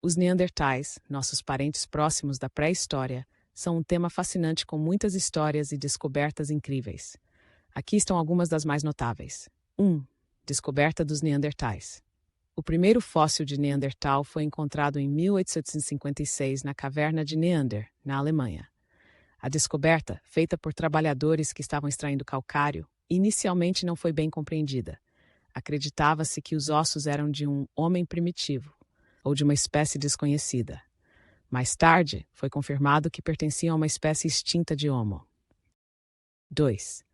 Os Neandertais, nossos parentes próximos da pré-história, são um tema fascinante com muitas histórias e descobertas incríveis. Aqui estão algumas das mais notáveis. 1. Descoberta dos Neandertais. O primeiro fóssil de Neandertal foi encontrado em 1856 na caverna de Neander, na Alemanha. A descoberta, feita por trabalhadores que estavam extraindo calcário, inicialmente não foi bem compreendida. Acreditava-se que os ossos eram de um homem primitivo, ou de uma espécie desconhecida. Mais tarde, foi confirmado que pertenciam a uma espécie extinta de Homo. 2.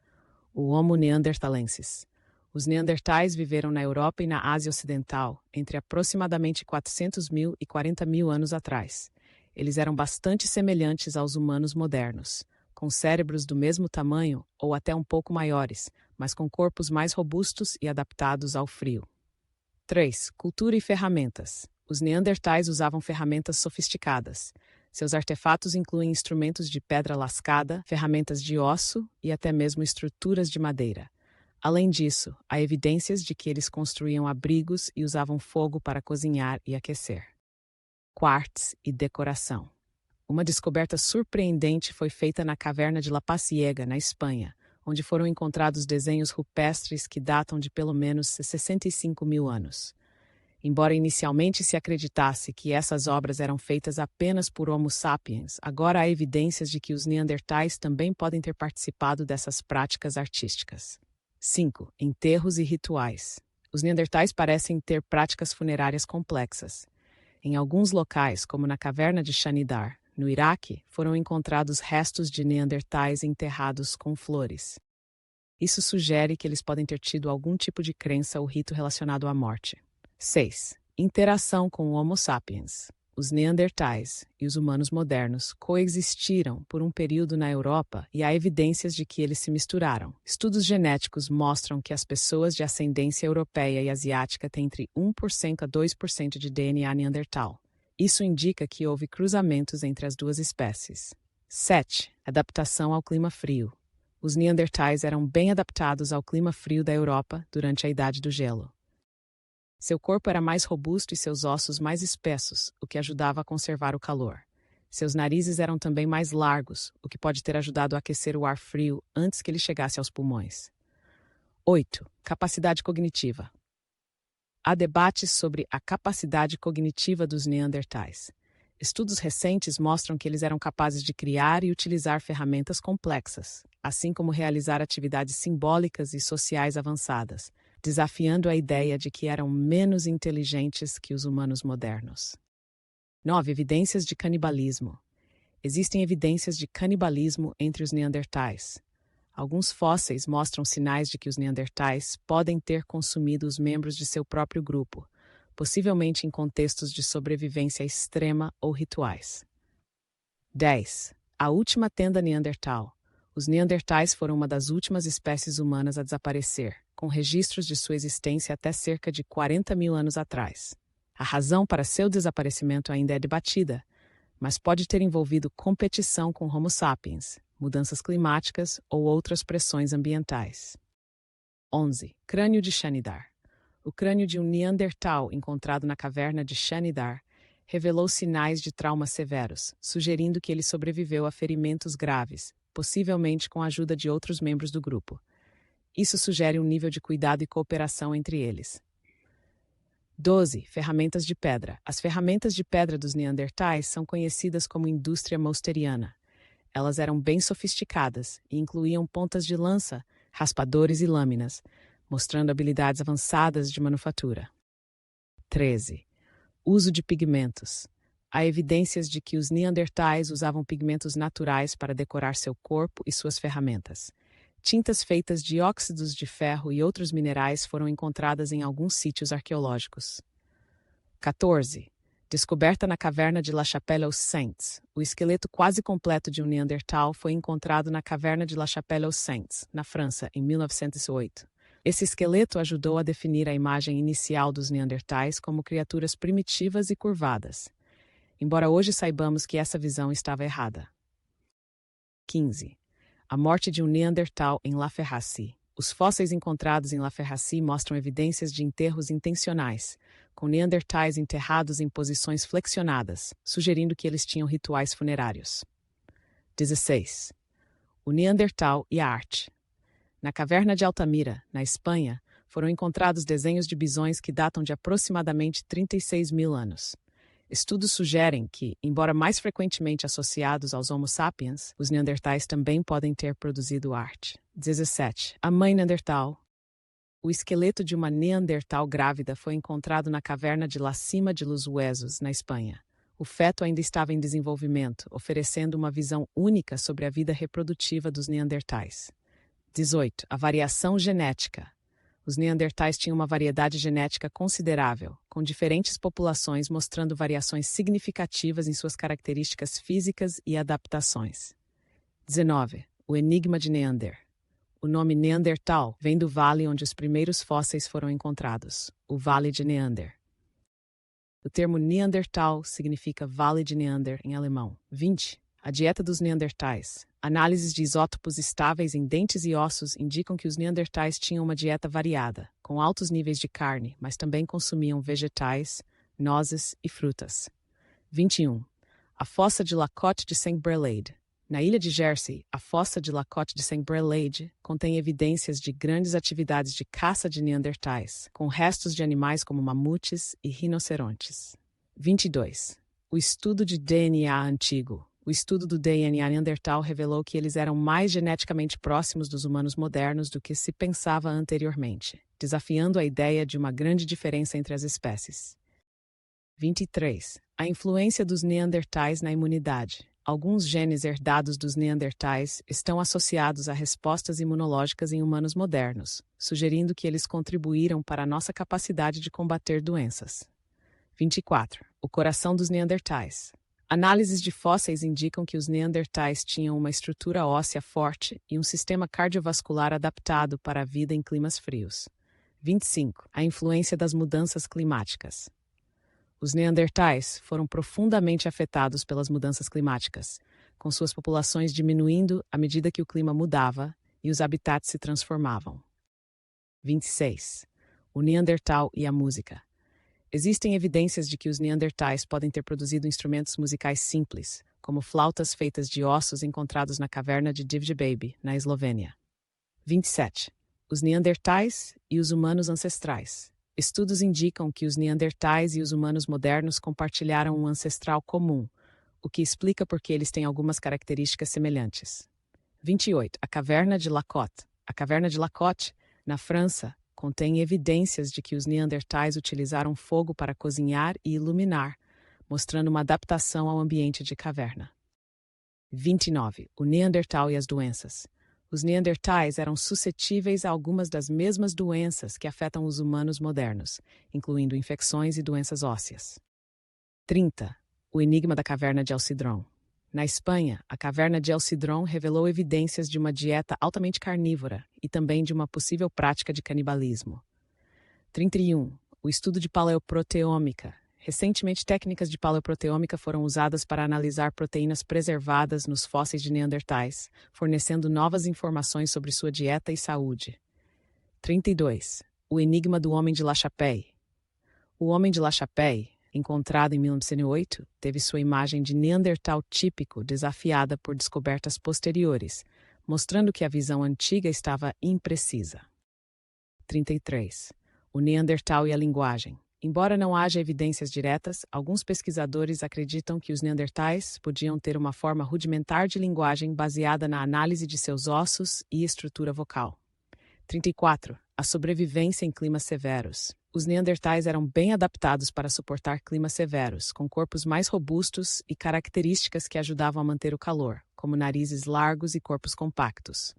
O Homo neanderthalensis. Os neandertais viveram na Europa e na Ásia Ocidental entre aproximadamente 400.000 e 40.000 anos atrás. Eles eram bastante semelhantes aos humanos modernos, com cérebros do mesmo tamanho ou até um pouco maiores, mas com corpos mais robustos e adaptados ao frio. 3. Cultura e ferramentas. Os neandertais usavam ferramentas sofisticadas. Seus artefatos incluem instrumentos de pedra lascada, ferramentas de osso e até mesmo estruturas de madeira. Além disso, há evidências de que eles construíam abrigos e usavam fogo para cozinhar e aquecer. Quartz e decoração. Uma descoberta surpreendente foi feita na caverna de La Pasiega, na Espanha, onde foram encontrados desenhos rupestres que datam de pelo menos 65.000 anos. Embora inicialmente se acreditasse que essas obras eram feitas apenas por Homo sapiens, agora há evidências de que os neandertais também podem ter participado dessas práticas artísticas. 5. Enterros e rituais. Os neandertais parecem ter práticas funerárias complexas. Em alguns locais, como na caverna de Shanidar, no Iraque, foram encontrados restos de neandertais enterrados com flores. Isso sugere que eles podem ter tido algum tipo de crença ou rito relacionado à morte. 6. Interação com o Homo sapiens. Os neandertais e os humanos modernos coexistiram por um período na Europa e há evidências de que eles se misturaram. Estudos genéticos mostram que as pessoas de ascendência europeia e asiática têm entre 1% a 2% de DNA neandertal. Isso indica que houve cruzamentos entre as duas espécies. 7. Adaptação ao clima frio. Os neandertais eram bem adaptados ao clima frio da Europa durante a Idade do Gelo. Seu corpo era mais robusto e seus ossos mais espessos, o que ajudava a conservar o calor. Seus narizes eram também mais largos, o que pode ter ajudado a aquecer o ar frio antes que ele chegasse aos pulmões. 8. Capacidade cognitiva. Há debates sobre a capacidade cognitiva dos neandertais. Estudos recentes mostram que eles eram capazes de criar e utilizar ferramentas complexas, assim como realizar atividades simbólicas e sociais avançadas, desafiando a ideia de que eram menos inteligentes que os humanos modernos. 9. Evidências de canibalismo. Existem evidências de canibalismo entre os neandertais. Alguns fósseis mostram sinais de que os neandertais podem ter consumido os membros de seu próprio grupo, possivelmente em contextos de sobrevivência extrema ou rituais. 10. A última tenda neandertal. Os neandertais foram uma das últimas espécies humanas a desaparecer, com registros de sua existência até cerca de 40.000 anos atrás. A razão para seu desaparecimento ainda é debatida, mas pode ter envolvido competição com Homo sapiens, mudanças climáticas ou outras pressões ambientais. 11. Crânio de Shanidar. O crânio de um Neandertal encontrado na caverna de Shanidar revelou sinais de traumas severos, sugerindo que ele sobreviveu a ferimentos graves, possivelmente com a ajuda de outros membros do grupo. Isso sugere um nível de cuidado e cooperação entre eles. 12. Ferramentas de pedra. As ferramentas de pedra dos neandertais são conhecidas como indústria mousteriana. Elas eram bem sofisticadas e incluíam pontas de lança, raspadores e lâminas, mostrando habilidades avançadas de manufatura. 13. Uso de pigmentos. Há evidências de que os neandertais usavam pigmentos naturais para decorar seu corpo e suas ferramentas. Tintas feitas de óxidos de ferro e outros minerais foram encontradas em alguns sítios arqueológicos. 14. Descoberta na caverna de La Chapelle aux Saints. O esqueleto quase completo de um Neandertal foi encontrado na caverna de La Chapelle aux Saints, na França, em 1908. Esse esqueleto ajudou a definir a imagem inicial dos Neandertais como criaturas primitivas e curvadas, embora hoje saibamos que essa visão estava errada. 15. A morte de um Neandertal em La Ferracie. Os fósseis encontrados em La Ferracie mostram evidências de enterros intencionais, com neandertais enterrados em posições flexionadas, sugerindo que eles tinham rituais funerários. 16. O Neandertal e a arte. Na caverna de Altamira, na Espanha, foram encontrados desenhos de bisões que datam de aproximadamente 36 mil anos. Estudos sugerem que, embora mais frequentemente associados aos Homo sapiens, os neandertais também podem ter produzido arte. 17. A mãe Neandertal. O esqueleto de uma Neandertal grávida foi encontrado na caverna de La Cima de los Huesos, na Espanha. O feto ainda estava em desenvolvimento, oferecendo uma visão única sobre a vida reprodutiva dos neandertais. 18. A variação genética. Os neandertais tinham uma variedade genética considerável, com diferentes populações mostrando variações significativas em suas características físicas e adaptações. 19. O enigma de Neander. O nome Neandertal vem do vale onde os primeiros fósseis foram encontrados, o Vale de Neander. O termo Neandertal significa Vale de Neander em alemão. 20. A dieta dos neandertais. Análises de isótopos estáveis em dentes e ossos indicam que os neandertais tinham uma dieta variada, com altos níveis de carne, mas também consumiam vegetais, nozes e frutas. 21. A fossa de La Côte de Saint-Brelade. Na ilha de Jersey, a fossa de La Côte de Saint-Brelade contém evidências de grandes atividades de caça de neandertais, com restos de animais como mamutes e rinocerontes. 22. O estudo de DNA antigo. O estudo do DNA neandertal revelou que eles eram mais geneticamente próximos dos humanos modernos do que se pensava anteriormente, desafiando a ideia de uma grande diferença entre as espécies. 23. A influência dos neandertais na imunidade. Alguns genes herdados dos neandertais estão associados a respostas imunológicas em humanos modernos, sugerindo que eles contribuíram para a nossa capacidade de combater doenças. 24. O coração dos neandertais. Análises de fósseis indicam que os neandertais tinham uma estrutura óssea forte e um sistema cardiovascular adaptado para a vida em climas frios. 25. A influência das mudanças climáticas. Os neandertais foram profundamente afetados pelas mudanças climáticas, com suas populações diminuindo à medida que o clima mudava e os habitats se transformavam. 26. O Neandertal e a música. Existem evidências de que os neandertais podem ter produzido instrumentos musicais simples, como flautas feitas de ossos encontrados na caverna de Divje na Eslovênia. 27. Os neandertais e os humanos ancestrais. Estudos indicam que os neandertais e os humanos modernos compartilharam um ancestral comum, o que explica por que eles têm algumas características semelhantes. 28. A caverna de La Côte. A caverna de La Côte, na França, contém evidências de que os neandertais utilizaram fogo para cozinhar e iluminar, mostrando uma adaptação ao ambiente de caverna. 29. O Neandertal e as doenças. Os neandertais eram suscetíveis a algumas das mesmas doenças que afetam os humanos modernos, incluindo infecções e doenças ósseas. 30. O enigma da caverna de El Cidrón. Na Espanha, a caverna de El Cidrón revelou evidências de uma dieta altamente carnívora e também de uma possível prática de canibalismo. 31. O estudo de paleoproteômica. Recentemente, técnicas de paleoproteômica foram usadas para analisar proteínas preservadas nos fósseis de neandertais, fornecendo novas informações sobre sua dieta e saúde. 32. O enigma do Homem de La Chapelle. O Homem de La Chapelle, encontrado em 1908, teve sua imagem de neandertal típico desafiada por descobertas posteriores, mostrando que a visão antiga estava imprecisa. 33. O Neandertal e a linguagem. Embora não haja evidências diretas, alguns pesquisadores acreditam que os neandertais podiam ter uma forma rudimentar de linguagem baseada na análise de seus ossos e estrutura vocal. 34. A sobrevivência em climas severos. Os neandertais eram bem adaptados para suportar climas severos, com corpos mais robustos e características que ajudavam a manter o calor, como narizes largos e corpos compactos.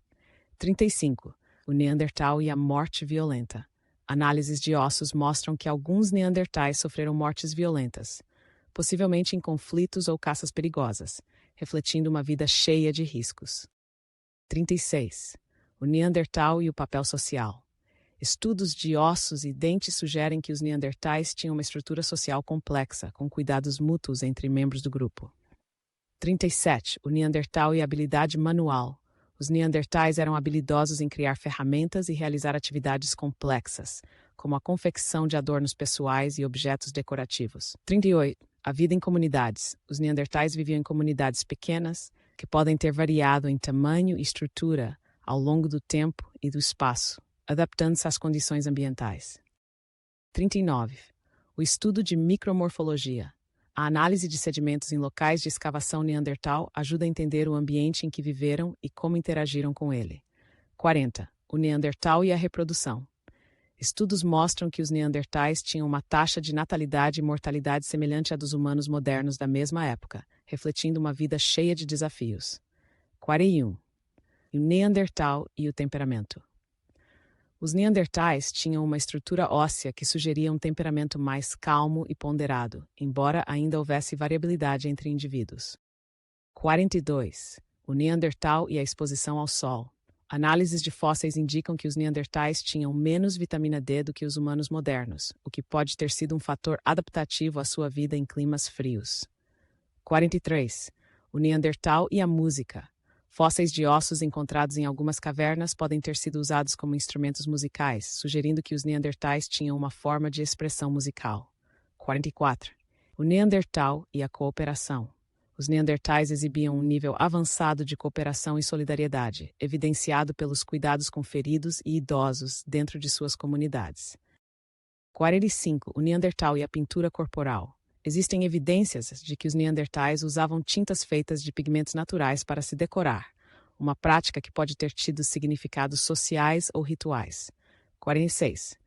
35. O Neandertal e a morte violenta. Análises de ossos mostram que alguns neandertais sofreram mortes violentas, possivelmente em conflitos ou caças perigosas, refletindo uma vida cheia de riscos. 36. O Neandertal e o papel social. Estudos de ossos e dentes sugerem que os neandertais tinham uma estrutura social complexa, com cuidados mútuos entre membros do grupo. 37. O Neandertal e a habilidade manual. Os Neandertais eram habilidosos em criar ferramentas e realizar atividades complexas, como a confecção de adornos pessoais e objetos decorativos. 38. A vida em comunidades. Os Neandertais viviam em comunidades pequenas, que podem ter variado em tamanho e estrutura ao longo do tempo e do espaço, adaptando-se às condições ambientais. 39. O estudo de micromorfologia. A análise de sedimentos em locais de escavação neandertal ajuda a entender o ambiente em que viveram e como interagiram com ele. 40. O Neandertal e a reprodução. Estudos mostram que os neandertais tinham uma taxa de natalidade e mortalidade semelhante à dos humanos modernos da mesma época, refletindo uma vida cheia de desafios. 41. O Neandertal e o temperamento. Os neandertais tinham uma estrutura óssea que sugeria um temperamento mais calmo e ponderado, embora ainda houvesse variabilidade entre indivíduos. 42. O Neandertal e a exposição ao sol. Análises de fósseis indicam que os neandertais tinham menos vitamina D do que os humanos modernos, o que pode ter sido um fator adaptativo à sua vida em climas frios. 43. O Neandertal e a música. Fósseis de ossos encontrados em algumas cavernas podem ter sido usados como instrumentos musicais, sugerindo que os neandertais tinham uma forma de expressão musical. 44. O Neandertal e a cooperação. Os neandertais exibiam um nível avançado de cooperação e solidariedade, evidenciado pelos cuidados com feridos e idosos dentro de suas comunidades. 45. O Neandertal e a pintura corporal. Existem evidências de que os neandertais usavam tintas feitas de pigmentos naturais para se decorar, uma prática que pode ter tido significados sociais ou rituais. 46.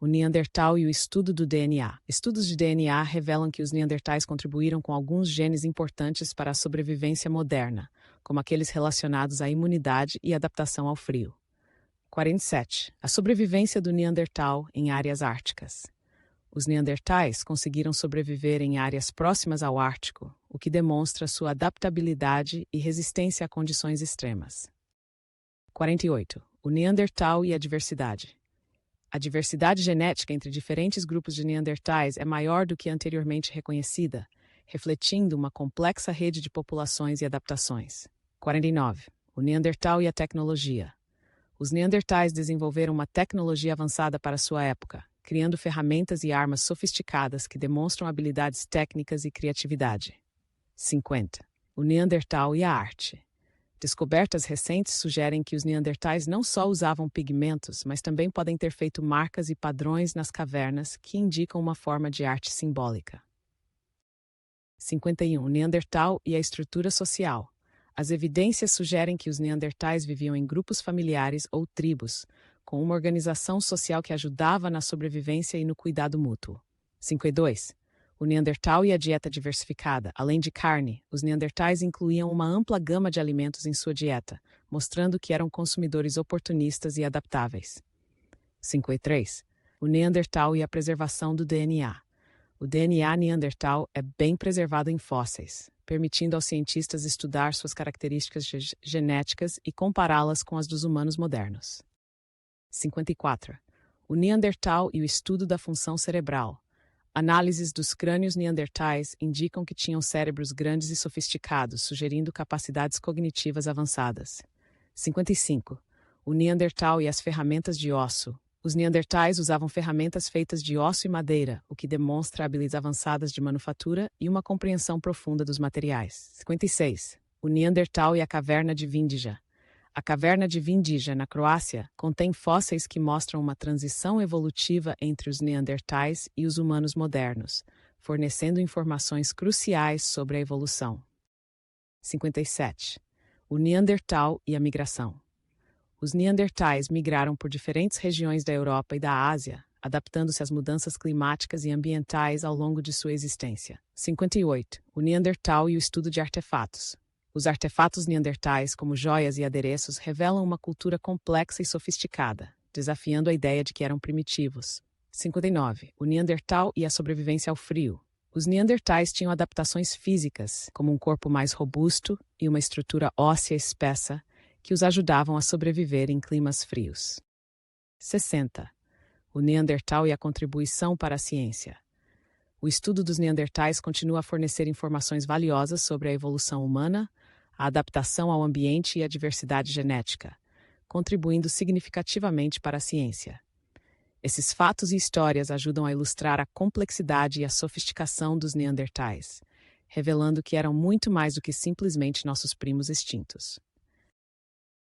O Neandertal e o estudo do DNA. Estudos de DNA revelam que os neandertais contribuíram com alguns genes importantes para a sobrevivência moderna, como aqueles relacionados à imunidade e adaptação ao frio. 47. A sobrevivência do Neandertal em áreas árticas. Os neandertais conseguiram sobreviver em áreas próximas ao Ártico, o que demonstra sua adaptabilidade e resistência a condições extremas. 48. O Neandertal e a diversidade. A diversidade genética entre diferentes grupos de neandertais é maior do que anteriormente reconhecida, refletindo uma complexa rede de populações e adaptações. 49. O Neandertal e a tecnologia. Os neandertais desenvolveram uma tecnologia avançada para sua época, criando ferramentas e armas sofisticadas que demonstram habilidades técnicas e criatividade. 50. O Neandertal e a arte. Descobertas recentes sugerem que os neandertais não só usavam pigmentos, mas também podem ter feito marcas e padrões nas cavernas que indicam uma forma de arte simbólica. 51. O Neandertal e a estrutura social. As evidências sugerem que os neandertais viviam em grupos familiares ou tribos, com uma organização social que ajudava na sobrevivência e no cuidado mútuo. 52. O Neandertal e a dieta diversificada. Além de carne, os neandertais incluíam uma ampla gama de alimentos em sua dieta, mostrando que eram consumidores oportunistas e adaptáveis. 53. O Neandertal e a preservação do DNA. O DNA neandertal é bem preservado em fósseis, permitindo aos cientistas estudar suas características genéticas e compará-las com as dos humanos modernos. 54. O Neandertal e o estudo da função cerebral. Análises dos crânios neandertais indicam que tinham cérebros grandes e sofisticados, sugerindo capacidades cognitivas avançadas. 55. O Neandertal e as ferramentas de osso. Os neandertais usavam ferramentas feitas de osso e madeira, o que demonstra habilidades avançadas de manufatura e uma compreensão profunda dos materiais. 56. O Neandertal e a caverna de Vindija. A caverna de Vindija, na Croácia, contém fósseis que mostram uma transição evolutiva entre os neandertais e os humanos modernos, fornecendo informações cruciais sobre a evolução. 57. O Neandertal e a migração. Os neandertais migraram por diferentes regiões da Europa e da Ásia, adaptando-se às mudanças climáticas e ambientais ao longo de sua existência. 58. O Neandertal e o estudo de artefatos. Os artefatos neandertais, como joias e adereços, revelam uma cultura complexa e sofisticada, desafiando a ideia de que eram primitivos. 59. O Neandertal e a sobrevivência ao frio. Os neandertais tinham adaptações físicas, como um corpo mais robusto e uma estrutura óssea espessa, que os ajudavam a sobreviver em climas frios. 60. O Neandertal e a contribuição para a ciência. O estudo dos neandertais continua a fornecer informações valiosas sobre a evolução humana, a adaptação ao ambiente e a diversidade genética, contribuindo significativamente para a ciência. Esses fatos e histórias ajudam a ilustrar a complexidade e a sofisticação dos neandertais, revelando que eram muito mais do que simplesmente nossos primos extintos.